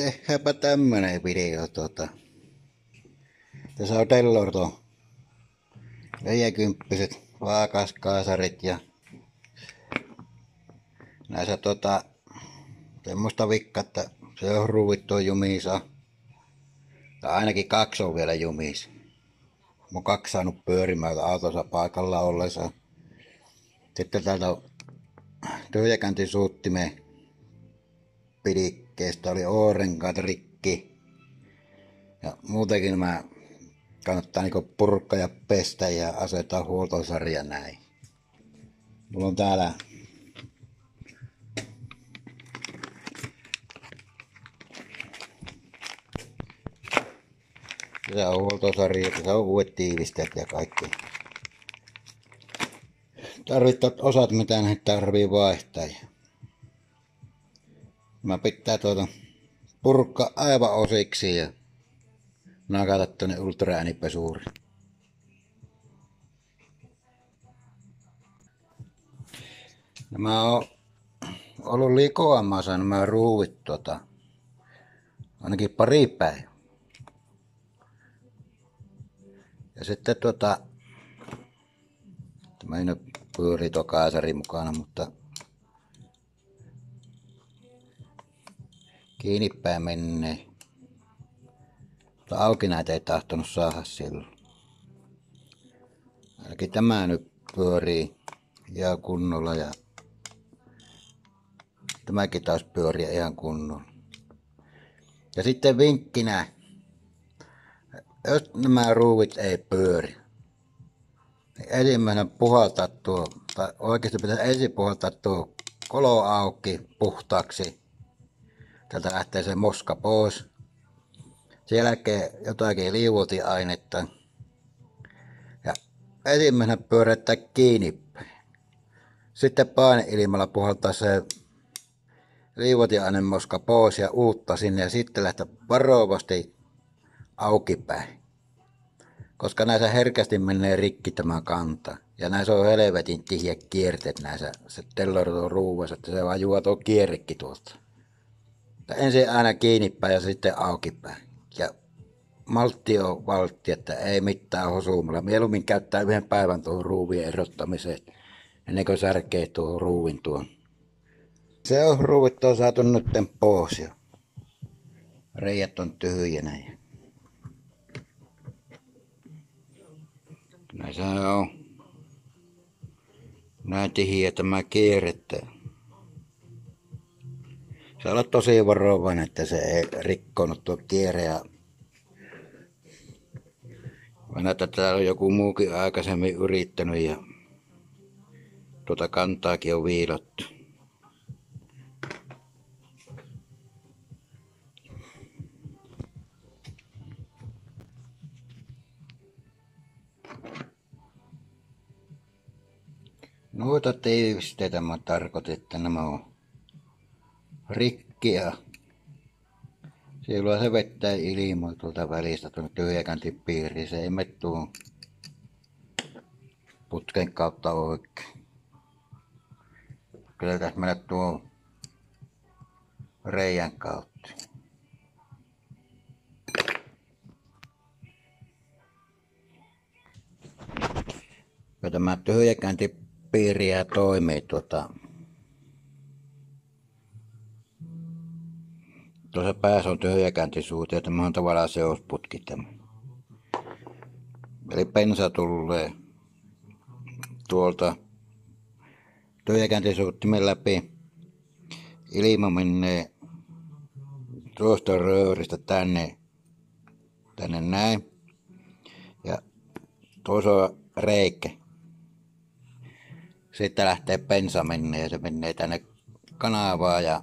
Tehdäänpä tämmönen video tässä on Tellorto 40 vaakaskaasarit ja näissä semmoista vikka, että se on ruuvittu jumissa. Tai ainakin 2 on vielä jumissa. Mä oon 2 saanut pyörimään autossa paikalla ollessa. Sitten täältä tyhjäkäntin suuttimen pidikkeestä oli oorenkaat rikki. Ja muutenkin mä kannattaa niinku purkkaa ja pestä ja asettaa huoltosarja näin. Mulla on täällä tässä on huoltosarja, tässä on uudet tiivisteet ja kaikki tarvittavat osat, mitä näitä tarvii vaihtaa. Mä pitää purkkaa aivan osiksi ja nakata tonne ultraäänipesuuri. Mä oon ollut likoamassa nämä ruuvit ainakin pari päivää. Ja sitten tämä ei nyt pyöri tuo kaasari mukana, mutta kiinnipäin menee. Mutta auki näitä ei tahtonut saada silloin. Ainakin tämä nyt pyörii ihan kunnolla ja tämäkin taas pyörii ihan kunnolla. Ja sitten vinkkinä, jos nämä ruuvit ei pyöri, niin ensimmäinen puhaltaa tuo, tai oikeasti pitäisi ensin puhaltaa tuo kolo auki puhtaaksi. Täältä lähtee se moska pois. Sen jälkeen jotakin liuotintainetta. Ja ensimmäisenä pyörättää kiinni. Sitten paineilmalla puhaltaa se liuotinainemoska pois ja uutta sinne ja sitten lähteä varovasti aukipäin. Koska näissä herkästi menee rikki tämä kanta. Ja näissä on helvetin tihiä kierteet näissä se Tellorto ruuvassa, että se vaan juo tuo kierrekki tuolta. Ensin aina kiinnipäin ja sitten aukipäin. Ja maltti on valtti, että ei mitään hosumalla. Mieluummin käyttää yhden päivän tuohon ruuvien erottamiseen, ennen kuin särkee tuohon ruuvin tuon. Se on ruuvit on saatu nytten pois jo. Reijät on tyhjänä. Näissä on näin tihiä tämä kierrettä. Saa olla tosi varovainen, että se ei rikkonut tuo kierre. Ja näyttää, että täällä on joku muukin aikaisemmin yrittänyt ja tuota kantaakin on viilottu. Noita tiivisteitä mä tarkoitin, että nämä on rikkiä. Silloin se vettää ilmaa tuolta välistä tuonne tyhjäkäntin piiriin. Se ei mene tuon putken kautta oikein. Kyllä tässä mennä tuon reijän kautta. Ja tämä tyhjäkäntin piiriä toimii tuossa päässä on tyhjäkäntisuuti ja tämä on tavallaan seusputki tämä. Eli bensa tulee tuolta tyhjäkäntisuuttimen läpi. Ilma menee tuosta rööristä tänne näin. Ja tuossa on reikä. Sitten lähtee bensa menee ja se menee tänne kanavaan ja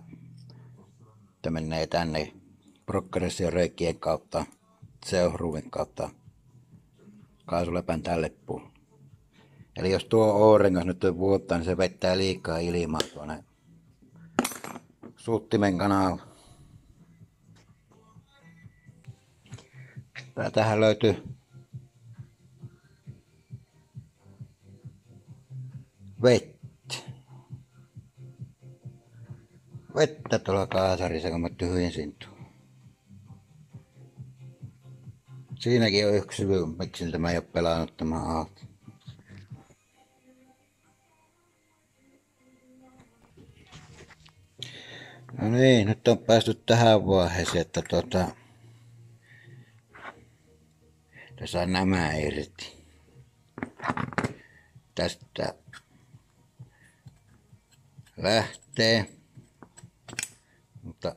se menee tänne progression reikien kautta, seusruuvin kautta kaasuläpän tälle puolelle. Eli jos tuo oorengas nyt vuottaa, niin se vettää liikaa ilmaa tuonne suuttimen kanavaan. Tähän löytyy vettä tuolla kaasarissa, kun mä tyhjensin tuon. Siinäkin on yksi syy, miksi tämä ei ole pelannut tämä auto. No niin, nyt on päästy tähän vaiheeseen, että tässä on nämä irti. Tästä lähtee, mutta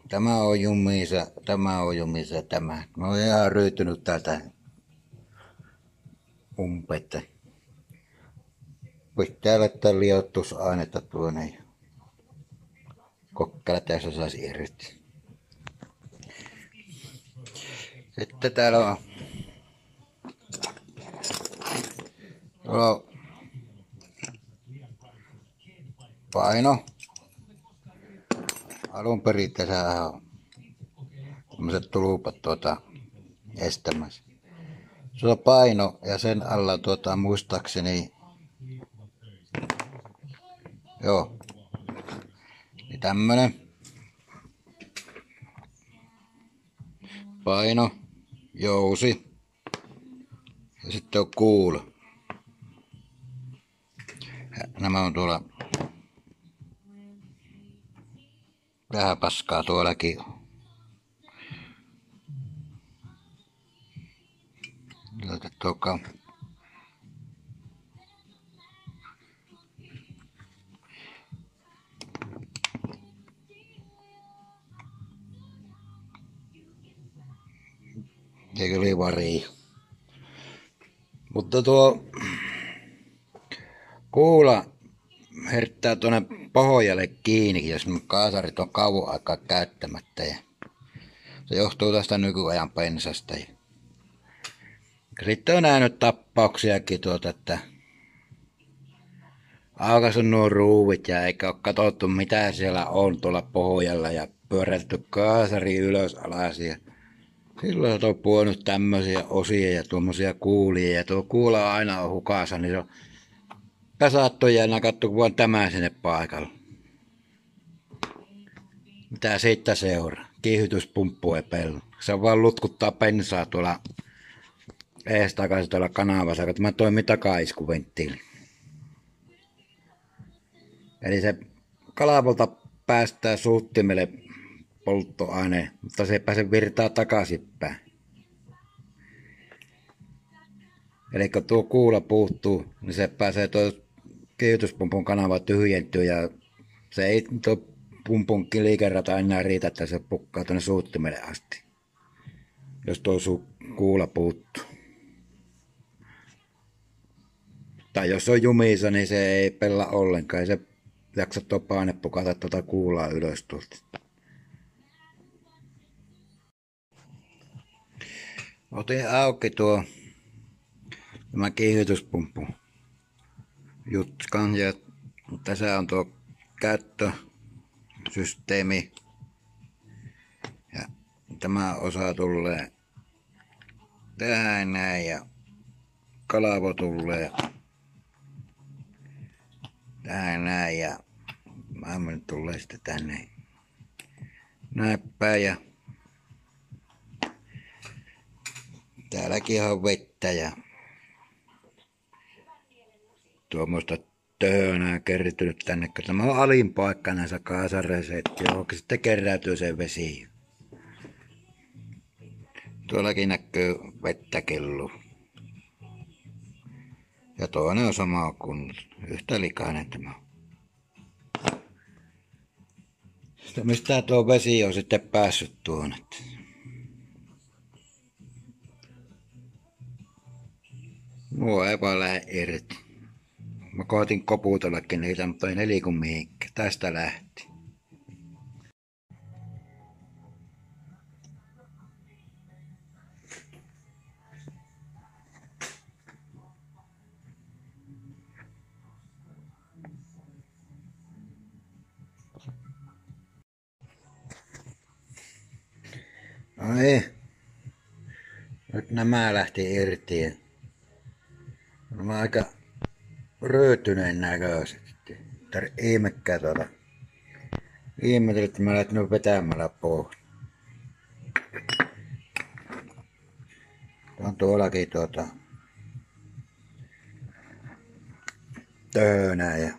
tämä on jumissa, tämä on jumissa, tämä. Mä oon ihan ryytynyt täältä umpetta. Pitää laittaa liottusainetta tuonne. Kokkala tässä saisi irti. Sitten täällä on paino. Alun perin tässä on tämmöiset tulpat estämässä. Se on paino ja sen alla muistaakseni joo. Niin tämmönen paino, jousi ja sitten on kuula. Nämä on tuolla vähän paskaa tuollakin. Laitetaan eikä livari. Mutta tuo kuula herttää tuonne pohjalle kiinni, jos kaasarit on kauan aikaa käyttämättä. Ja se johtuu tästä nykyajan pensasta. Ja sitten on nähnyt tappauksiakin että aukaisu nuo ruuvit ja eikä ole katsottu mitä siellä on tuolla pohjalla ja pyörätetty kaasari ylös alas. Ja silloin on puonut tämmöisiä osia ja tuommoisia kuulia ja tuo kuula aina on hukassa, niin se on kasattu ja nakattu vaan tämä sinne paikalle. Mitä siitä seuraa? Kiihytyspumppu ei pellu. Se vaan lutkuttaa bensaa tuolla ees takaisin tuolla kanavassa, kun tämä toimii takaiskuventtiili. Eli se kalavolta päästää suuttimelle polttoaine, mutta se ei pääse virtaa takaisinpäin. Eli kun tuo kuula puuttuu, niin se pääsee tuo kiihdytyspumpun kanava tyhjentyä ja se ei tuo pumpun liikerata enää riitä, että se pukkaa tuonne suuttimelle asti. Jos tuo kuula puuttuu. Tai jos on jumissa, niin se ei pella ollenkaan. Ei se jaksa tuo paine pukata tuota kuulaa ylös tuolta. Otin auki tämä kiihdytyspumppu jutskan ja tässä on tuo käyttösysteemi ja tämä osa tulee tähän näin ja kalavo tulee tähän näin ja maailman tulee sitten tänne näin päin ja täälläkin on vettä ja tuommoista töhönää kertynyt tänne, kun tämä on alin paikka näissä kaasareissa, johonkin sitten keräytyy se vesi. Tuollakin näkyy vettä kellu. Ja toinen on sama kuin yhtä likainen tämä. Sitten mistä tuo vesi on sitten päässyt tuonne. Nuo ei vaan lähde irti. Mä koitin koputellakin niitä, mutta ei ne liiku mihinkään. Tästä lähti. No niin. Nyt nämä lähti irti. On aika röytyneen näköiset. Ihmekään ihmetellä, että mä lähtin vetämällä pois. tuollakin töönää ja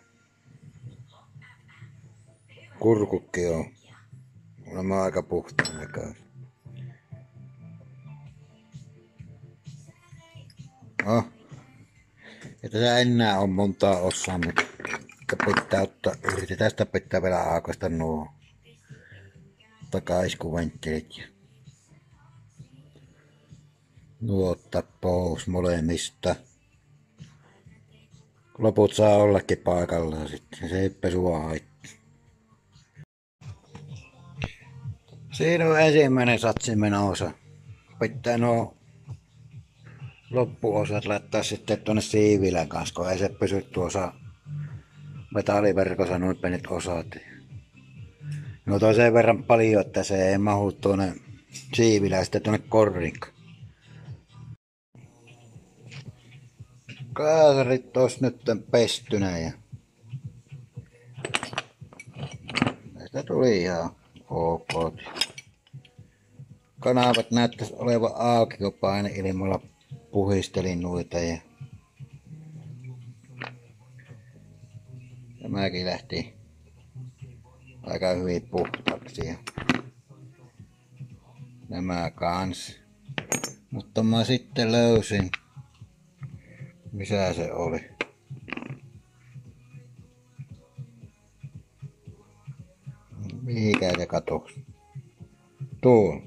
kurkukki on kuulemma aika puhtaan näköistä. No, ei tässä enää on montaa osaa, mutta pitää ottaa irti. Tästä pitää vielä aukaista nuo takaiskuventtiilit ja nuo ottaa pois molemmista. Loput saa ollakin paikallaan sitten, se ei pesua haittaa. Siinä on ensimmäinen satsimen osa. Pitää nuo loppuosat laittaa sitten tuonne siivilän kanssa, kun ei se pysy tuossa metalliverkossa noin pienet osat. No on sen verran paljon, että se ei mahu tuonne siivilään sitten tuonne korriinkaan. Kaasarit ois nyt pestynä ja tästä tuli ihan ok. Kanavat näyttäisi olevan auki, kun paineilmalla puhistelin noita ja tämäkin lähti aika hyvin puhtaaksi ja nämä kans. Mutta mä sitten löysin, missä se oli. Mihinkään se katosi. Tuo.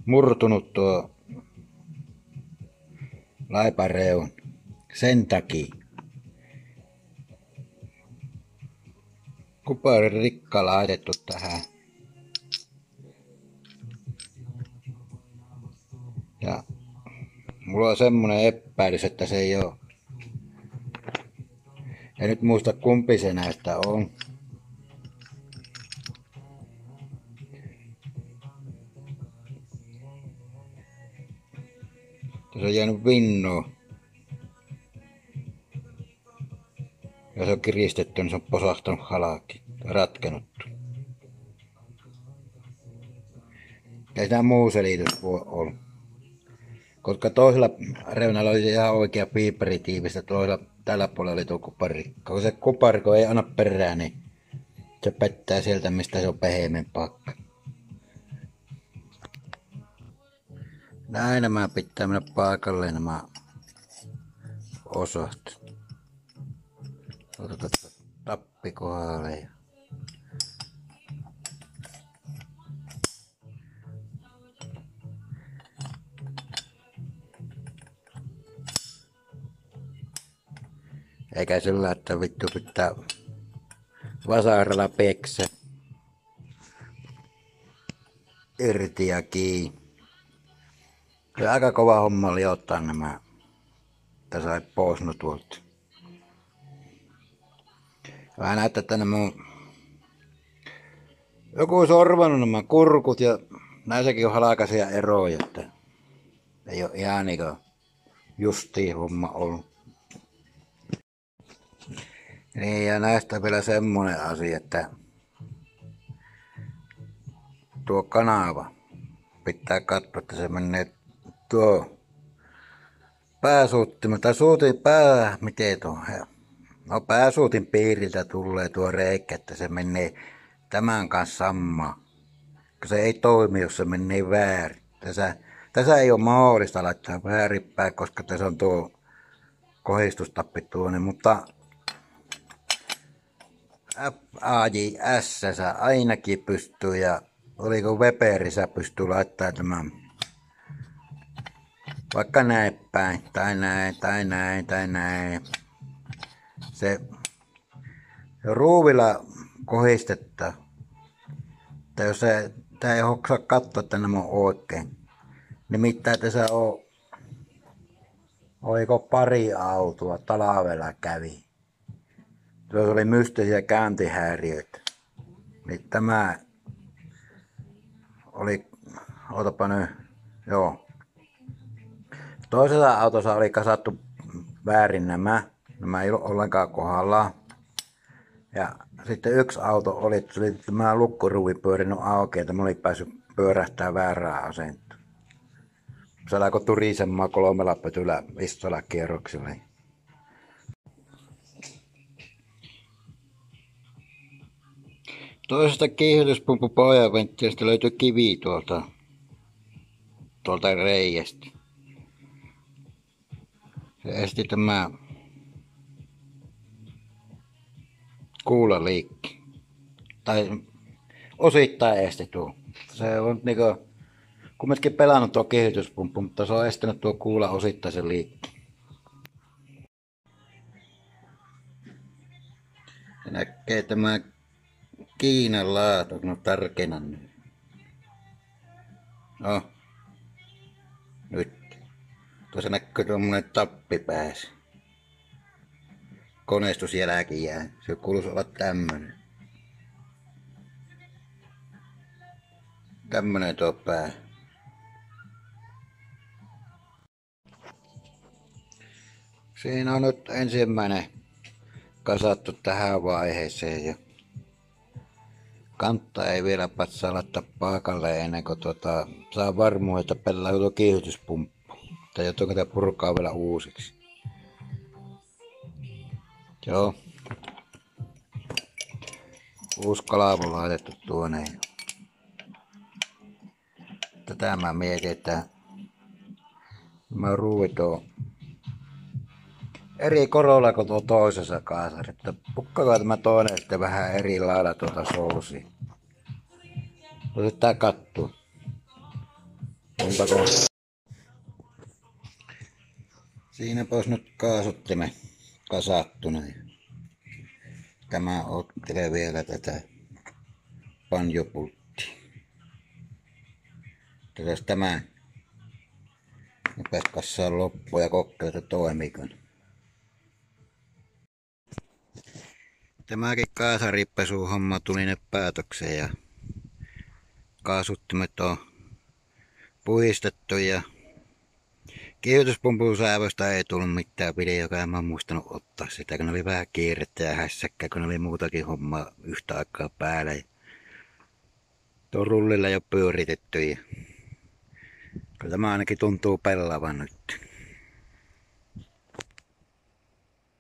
Murtunut tuo laipareun. Sen takia. Kuparirikka laitettu tähän. Ja mulla on semmonen epäilys, että se ei oo. En nyt muista kumpi se näistä on. Tässä on jäänyt vinnoa. Ja se on kiristetty, niin se on posahtanut halki. Ratkenut. Ei sitä muu selitys voi olla. Koska toisella reunalla oli ihan oikea piiperitiivistä, toisella tällä puolella oli tuo kuparikko. Kun se kuparikko ei anna perään, niin se pettää sieltä, mistä se on pehmeän pakka. Näin nämä pitää mennä paikalleen nämä osat. Otetaan tappi kohdalle. Eikä sillä, että vittu pitää vasaralla peksä irti ja kiinni. Se aika kova homma oli ottaa nämä, että sai pois no tuolta. Vähän näyttää, että nämä on joku on sorvannut nämä kurkut ja näissäkin on halkaisia eroja, että ei ole ihan niinku justiin homma ollut. Niin ja näistä vielä semmonen asia, että tuo kanava pitää katsoa, että se menee tuo pääsuuttimen tai miten tuo? No pääsuutin piiriltä tulee tuo reikä, että se menee tämän kanssa samaan. Se ei toimi, jos se menee väärin. Tässä ei ole mahdollista laittaa väärinpäin, koska tässä on tuo kohdistustappi tuonne, mutta FAJS ainakin pystyy ja oliko Weberissä pystyy laittamaan tämän vaikka näin päin, tai näin, tai näin, tai näin. Se ruuvilla kohdistetta, että jos tää ei hoksaa katsoa, että nämä on oikein. Nimittäin tässä on, oliko pari autoa talvella kävi. Tuossa oli mystisiä kääntihäiriöitä. Niin tämä oli, otapa nyt, joo. Toisessa autossa oli kasattu väärin nämä ei ollut ollenkaan kohdallaan. Ja sitten yksi auto oli, että tämä lukkoruuvi pyörinyt auki, että mä olin päässyt pyörähtää väärää asentoa. Se alkoi turisemaan 3 pötyllä isolla kierroksella. Toisesta kiihdytyspumpun pohjaventtiilistä löytyi kivi tuolta reiästä. Se esti tämä kuulaliikki. Tai osittain esti tuo. Se on niinku kumminkin pelannut tuo kiihdytyspumppu, mutta se on estänyt tuo kuula osittaisen liikki. Se näkee tämä Kiinan laatu, kun on tarkennan. No. Nyt. Tuossa näkyy tuommoinen tappi päässä. Koneistusjälki jää. Se kuuluisi olla tämmönen. Tämmönen tuo pää. Siinä on nyt ensimmäinen kasattu tähän vaiheeseen ja kantta ei vielä patsaa laittaa paikalle ennen kuin saa varmuuden, että pelaa tuo kiihdytyspumppu. Tai joutuuko tämä purkaa vielä uusiksi. Joo. Uusi kalvo laitettu tuonne. Tätä mä mietin, että mä ruuvin tuo eri korolla kuin tuo toisessa kaasari. Että pukkakaa tämä toinen sitten vähän eri lailla tuota sousia. Otetaan kattua. Montako? Siinäpä olisi nyt kaasuttimen kasattuna. Tämä ottelee vielä tätä panjopulttia. Tätä tämä rupes kassaan loppuun ja kokeilta toimiiko. Tämäkin kaasaripesuhomma tuli nyt päätökseen ja kaasuttimet on puhistettu ja kiihdytyspumpun säävöstä ei tullut mitään videoa, en mä muistanut ottaa sitä, kun oli vähän kiirettä ja hässäkkää, kun oli muutakin hommaa yhtä aikaa päällä. Tuo rullilla jo pyöritetty ja kyllä tämä ainakin tuntuu pelaavan nyt.